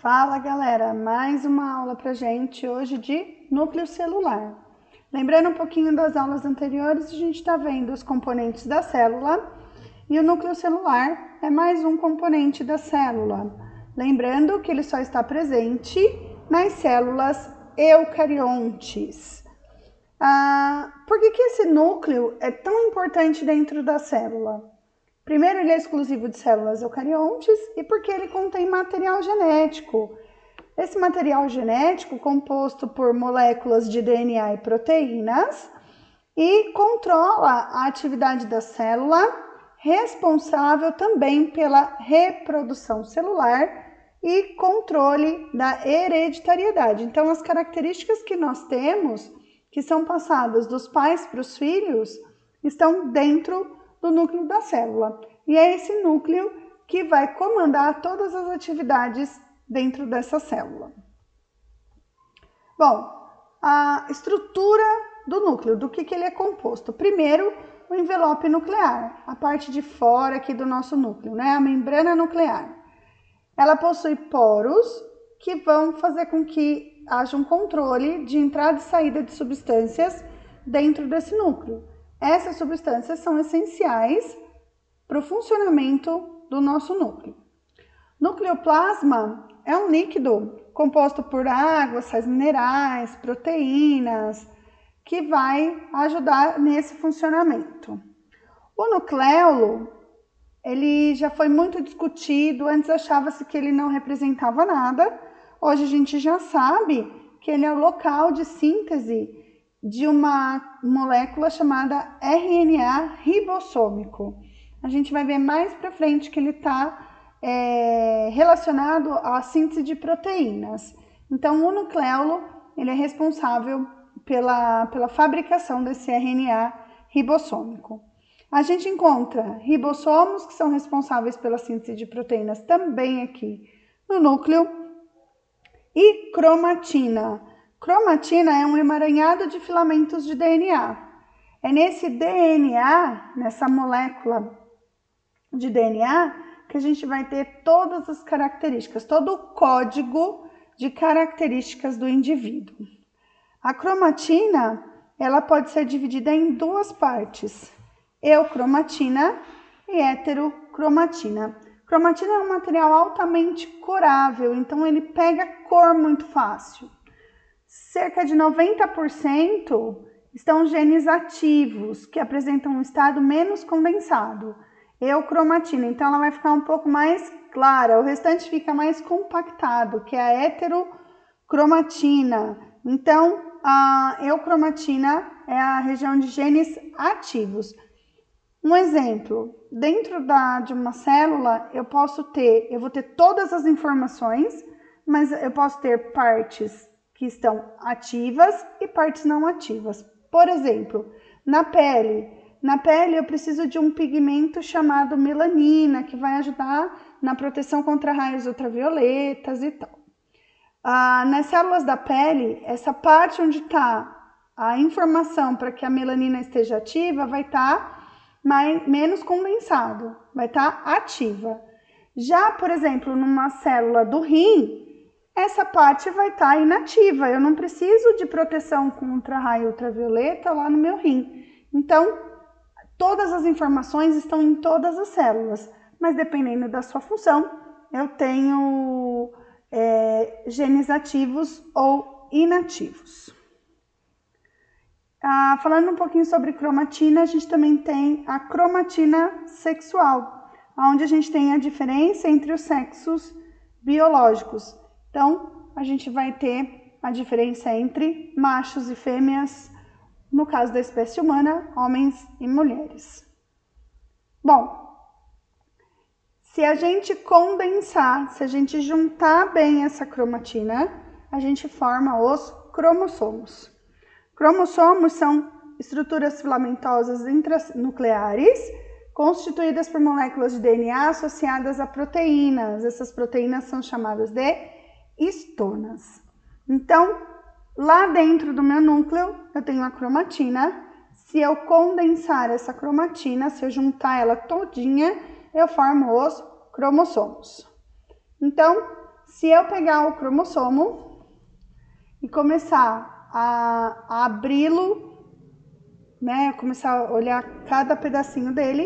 Fala galera, mais uma aula pra gente hoje de núcleo celular. Lembrando um pouquinho das aulas anteriores, a gente está vendo os componentes da célula e o núcleo celular é mais um componente da célula. Lembrando que ele só está presente nas células eucariontes. Por que esse núcleo é tão importante dentro da célula? Primeiro, ele é exclusivo de células eucariontes e porque ele contém material genético. Esse material genético, composto por moléculas de DNA e proteínas, e controla a atividade da célula, responsável também pela reprodução celular e controle da hereditariedade. Então, as características que nós temos, que são passadas dos pais para os filhos, estão dentro do núcleo da célula. E é esse núcleo que vai comandar todas as atividades dentro dessa célula. Bom, a estrutura do núcleo, do que ele é composto? Primeiro, o envelope nuclear, a parte de fora aqui do nosso núcleo, né? A membrana nuclear. Ela possui poros que vão fazer com que haja um controle de entrada e saída de substâncias dentro desse núcleo. Essas substâncias são essenciais para o funcionamento do nosso núcleo. Nucleoplasma é um líquido composto por água, sais minerais, proteínas, que vai ajudar nesse funcionamento. O nucleolo, ele já foi muito discutido, antes achava-se que ele não representava nada, hoje a gente já sabe que ele é o local de síntese de uma molécula chamada RNA ribossômico. A gente vai ver mais para frente que ele está relacionado à síntese de proteínas. Então, o nucleolo ele é responsável pela fabricação desse RNA ribossômico. A gente encontra ribossomos, que são responsáveis pela síntese de proteínas também aqui no núcleo, e cromatina. Cromatina é um emaranhado de filamentos de DNA. É nesse DNA, nessa molécula de DNA, que a gente vai ter todas as características, todo o código de características do indivíduo. A cromatina, ela pode ser dividida em duas partes, eucromatina e heterocromatina. Cromatina é um material altamente curável, então ele pega cor muito fácil. Cerca de 90% estão genes ativos, que apresentam um estado menos condensado, eucromatina. Então, ela vai ficar um pouco mais clara, o restante fica mais compactado, que é a heterocromatina. Então, a eucromatina é a região de genes ativos. Um exemplo, dentro de uma célula, eu vou ter todas as informações, mas eu posso ter partes que estão ativas e partes não ativas. Por exemplo, na pele eu preciso de um pigmento chamado melanina, que vai ajudar na proteção contra raios ultravioletas e tal. Nas células da pele, essa parte onde está a informação para que a melanina esteja ativa vai estar menos condensado, vai estar ativa. Já, por exemplo, numa célula do rim, essa parte vai estar inativa. Eu não preciso de proteção contra raio ultravioleta lá no meu rim. Então, todas as informações estão em todas as células, mas dependendo da sua função, eu tenho genes ativos ou inativos. Falando um pouquinho sobre cromatina, a gente também tem a cromatina sexual, onde a gente tem a diferença entre os sexos biológicos. Então, a gente vai ter a diferença entre machos e fêmeas, no caso da espécie humana, homens e mulheres. Bom, se a gente condensar, se a gente juntar bem essa cromatina, a gente forma os cromossomos. Cromossomos são estruturas filamentosas intranucleares, constituídas por moléculas de DNA associadas a proteínas. Essas proteínas são chamadas de histonas. Então, lá dentro do meu núcleo, eu tenho a cromatina. Se eu condensar essa cromatina, se eu juntar ela todinha, eu formo os cromossomos. Então, se eu pegar o cromossomo e começar a abri-lo, né, começar a olhar cada pedacinho dele,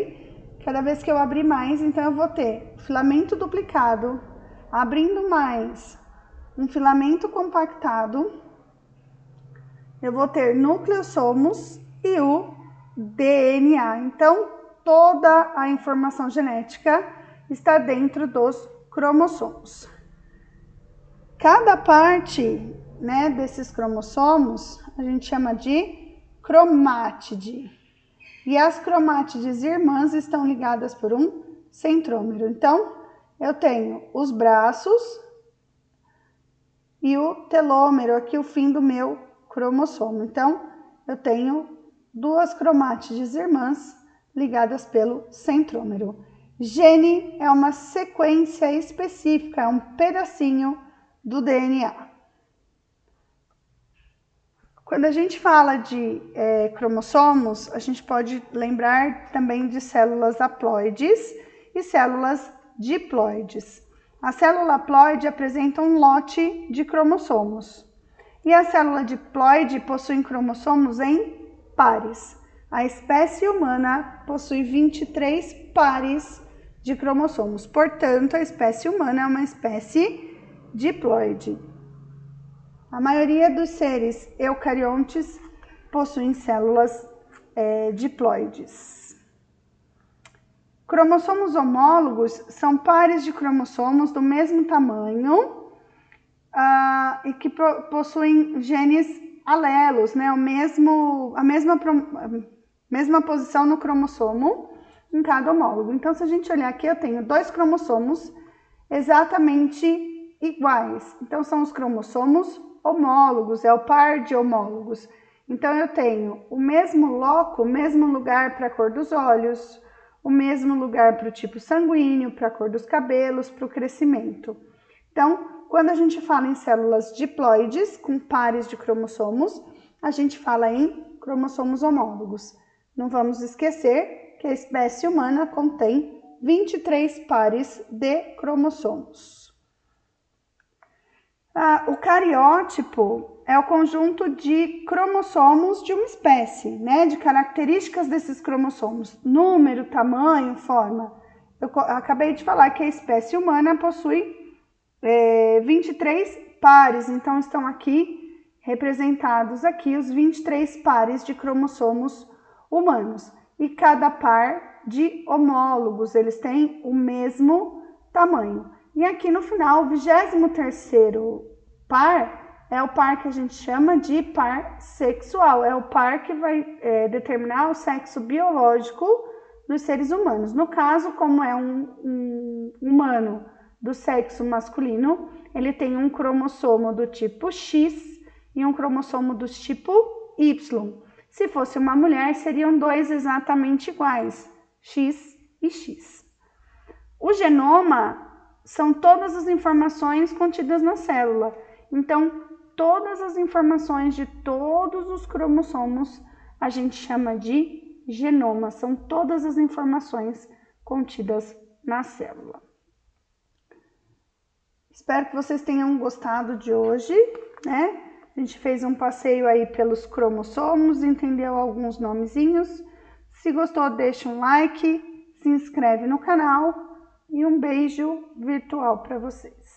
cada vez que eu abrir mais, então eu vou ter filamento duplicado, abrindo mais, um filamento compactado, eu vou ter nucleossomos e o DNA. Então, toda a informação genética está dentro dos cromossomos. Cada parte, né, desses cromossomos a gente chama de cromátide. E as cromátides irmãs estão ligadas por um centrômero. Então, eu tenho os braços e o telômero, aqui o fim do meu cromossomo. Então, eu tenho duas cromátides irmãs ligadas pelo centrômero. Gene é uma sequência específica, é um pedacinho do DNA. Quando a gente fala de cromossomos, a gente pode lembrar também de células haploides e células diploides. A célula haploide apresenta um lote de cromossomos e a célula diploide possui cromossomos em pares. A espécie humana possui 23 pares de cromossomos, portanto, a espécie humana é uma espécie diploide. A maioria dos seres eucariontes possuem células diploides. Cromossomos homólogos são pares de cromossomos do mesmo tamanho e que possuem genes alelos, né? A mesma posição no cromossomo em cada homólogo. Então, se a gente olhar aqui, eu tenho dois cromossomos exatamente iguais. Então, são os cromossomos homólogos, é o par de homólogos. Então, eu tenho o mesmo loco, o mesmo lugar para a cor dos olhos, o mesmo lugar para o tipo sanguíneo, para a cor dos cabelos, para o crescimento. Então, quando a gente fala em células diploides, com pares de cromossomos, a gente fala em cromossomos homólogos. Não vamos esquecer que a espécie humana contém 23 pares de cromossomos. O cariótipo é o conjunto de cromossomos de uma espécie, né? De características desses cromossomos, número, tamanho, forma. Eu acabei de falar que a espécie humana possui 23 pares, então estão aqui representados aqui os 23 pares de cromossomos humanos. E cada par de homólogos, eles têm o mesmo tamanho. E aqui no final, o 23º par é o par que a gente chama de par sexual. É o par que vai determinar o sexo biológico dos seres humanos. No caso, como é um humano do sexo masculino, ele tem um cromossomo do tipo X e um cromossomo do tipo Y. Se fosse uma mulher, seriam dois exatamente iguais, X e X. O genoma são todas as informações contidas na célula. Então, todas as informações de todos os cromossomos a gente chama de genoma. São todas as informações contidas na célula. Espero que vocês tenham gostado de hoje, né? A gente fez um passeio aí pelos cromossomos, entendeu alguns nomezinhos. Se gostou, deixa um like, se inscreve no canal e um beijo virtual para vocês.